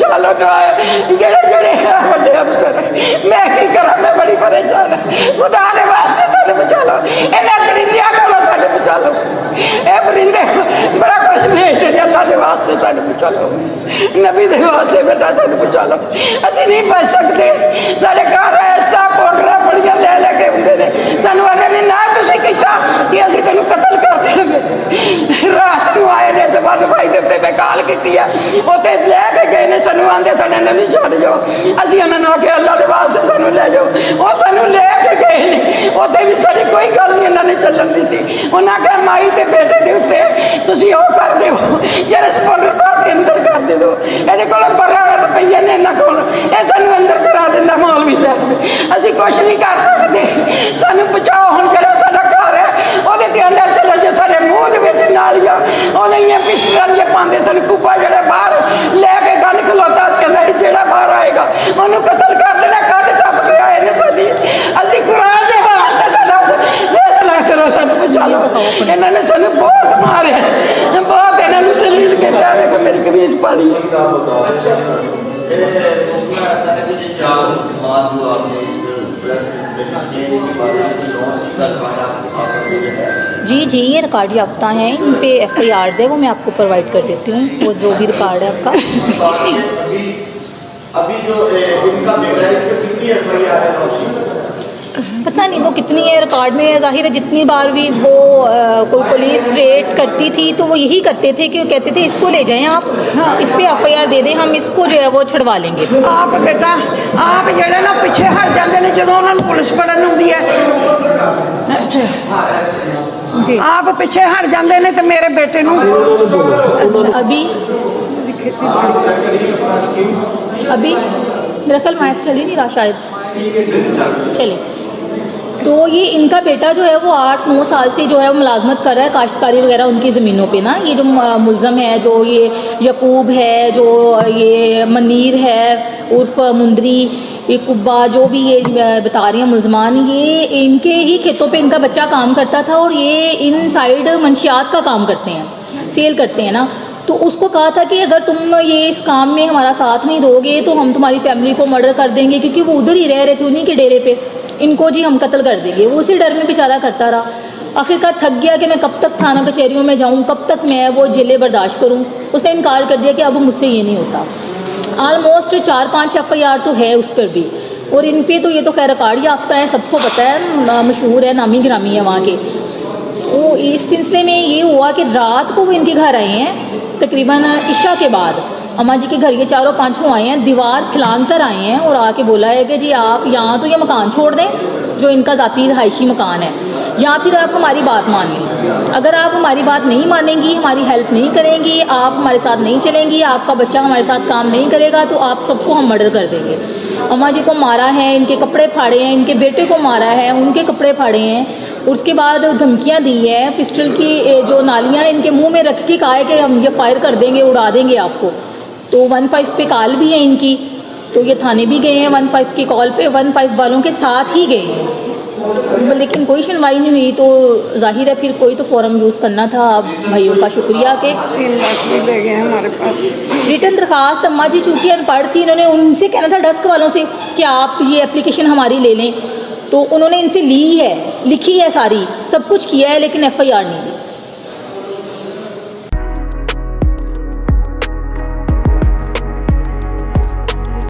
बचा लो ना जेड़े जेड़े बड़े अफसर मैं की करा मैं बड़ी परेशान खुदा दे वास्ते सानू बचा लो इन्हां परिंदियां कोलों सानू बचा लो ए परिंदे बड़ा कुछ भेजते ने अल्लाह दे वास्ते सानू बचा लो नबी दे वास्ते बेटा सानू बचा लो असीं नहीं बच सकते साडे घर ऐसा पाउडर बड़ियां ले लेके आउंदे ने सानू आंदे ने ना तुसीं कीता कि असीं तैनूं कतल कर देंगे रात नूं आए ने जवान भाई दे उत्ते बेकाल कीती है उत्ते लैके गए ने सानू आंदे सानू नहीं छड्ड जाओ असीं उन्हां नूं आख्या अल्लाह दे वास्ते सानू ले जाओ वो सानू लैके गए ने उत्ते भी साडी कोई गल नहीं इन्हां ने चलन दित्ती उन्हां आख्या माई ते बेटे दे उत्ते तुसीं ओह कर दिओ जेह्ड़े स्पॉन्सर पा के अंदर कर दिओ इहदे कोल 12 रुपये ने इन्हां कोल इह सानू अंदर करा दिंदा मौलवी साहब असीं कुछ नहीं कर सकते सानू बचाओ हुण जेह्ड़ा साडा घर है ਉਹਦੇ ਤੇ ਅੰਦਰ ਚਲੇ ਜੋ ਸਾਡੇ ਮੂੰਹ ਦੇ ਵਿੱਚ ਨਾਲੀਆਂ ਉਹਨੀਆਂ ਪਿਛੜਾਂ ਦੀਆਂ ਪਾਉਂਦੇ ਸਨ ਕੁੱਪਾ ਜਿਹੜੇ ਬਾਹਰ ਲੈ ਕੇ ਗਨ ਖਲੋਤਾ ਸੀ ਕਹਿੰਦਾ ਜਿਹੜਾ ਬਾਹਰ ਆਏਗਾ ਉਹਨੂੰ ਕਤਲ ਕਰ ਦੇਣਾ ਕੱਦ ਟੱਪ ਕੇ ਆਏ ਨੇ ਸਾਡੀ ਅਸੀਂ ਕੁਰਾਨ ਦੇ ਵਾਸਤੇ ਸਾਡਾ ਫੈਸਲਾ ਕਰੋ ਸਾਨੂੰ ਬਚਾ ਲਓ ਇਹਨਾਂ ਨੇ ਸਾਨੂੰ ਬਹੁਤ ਮਾਰਿਆ ਬਹੁਤ ਇਹਨਾਂ ਨੂੰ ਸਲੀਲ ਕੀਤਾ ਵੇ ਕਿ ਮੇਰੀ ਕਮੀਜ਼ ਪਾੜੀ जी जी ये रिकॉर्ड याफ्ता हैं इन पे FIRs है वो मैं आपको प्रोवाइड कर देती हूँ वो जो भी रिकॉर्ड है आपका अभी जो इनका बेटा है इसमें कितनी FIR है पता नहीं वो कितनी है रिकॉर्ड में जाहिर है जितनी बार भी वो कोई पुलिस रेड करती थी तो वो यही करते थे कि वो कहते थे इसको ले जाएं आप इस पे FIR दे दें हम इसको जो है वो छुड़वा लेंगे आप बेटा आप जेड़े ना पीछे हट जाते हैं जो उन्होंने पुलिस फड़न आती है जी आप पीछे हट जाते हैं तो मेरे बेटे नूं अभी मेरा कल मैच चली नहीं रहा शायद चले तो ये इनका बेटा जो है वो 8-9 साल से जो है वो मुलाजमत कर रहा है काश्तकारी वगैरह उनकी ज़मीनों पे ना ये जो मुलज़म है जो ये यकूब है जो ये मनीर है उर्फ मुंदरी ये कुब्बा जो भी ये बता रही हैं मुलजमान ये इनके ही खेतों पे इनका बच्चा काम करता था और ये इन साइड मंशियात का काम करते हैं सेल करते हैं ना तो उसको कहा था कि अगर तुम ये इस काम में हमारा साथ नहीं दोगे तो हम तुम्हारी फैमिली को मर्डर कर देंगे क्योंकि वो उधर ही रह रहे थे उन्हीं के डेरे पे इनको जी हम कत्ल कर देंगे वो उसी डर में बेचारा करता रहा आखिरकार थक गया कि मैं कब तक थाना कचहरियों में जाऊँ कब तक मैं वो जेलें बर्दाश्त करूँ उसने इनकार कर दिया कि अब मुझसे ये नहीं होता ऑलमोस्ट 4-5 FIR तो है उस पर भी और इन पे तो ये तो खैर रिकॉर्ड याफ्ता है सबको पता है मशहूर है नामी गिरामी है वहाँ के वो इस सिलसिले में ये हुआ कि रात को वो इनके घर आए हैं तकरीबन इशा के बाद अम्मा जी के घर ये 4-5 आए हैं दीवार खिलान कर आए हैं और आके बोला है कि जी आप यहाँ तो ये मकान छोड़ दें जो इनका ज़ाती रहायशी मकान है या फिर आप हमारी बात मान लें अगर आप हमारी बात नहीं मानेंगी हमारी हेल्प नहीं करेंगी आप हमारे साथ नहीं चलेंगी आपका बच्चा हमारे साथ काम नहीं करेगा तो आप सबको हम मर्डर कर देंगे अम्मा जी को मारा है इनके कपड़े फाड़े हैं इनके बेटे को मारा है उनके कपड़े फाड़े हैं और उसके बाद धमकियां दी है पिस्टल की जो नालियां इनके मुंह में रख के कहा है कि हम ये फायर कर देंगे उड़ा देंगे आपको तो 15 पे कॉल भी है इनकी तो ये थाने भी गए हैं 15 की कॉल पे 15 वालों के साथ ही गए हैं लेकिन कोई सुनवाई नहीं हुई तो जाहिर है फिर कोई तो फोरम यूज़ करना था आप भाइयों का शुक्रिया के 3 लाख भी ले गए हमारे पास रिटर्न दरखास्त अम्मा जी चूँकि अनपढ़ थी इन्होंने उनसे कहना था डेस्क वालों से कि आप ये एप्लीकेशन हमारी ले लें तो उन्होंने इनसे ली है लिखी है सारी सब कुछ किया है लेकिन FIR नहीं दी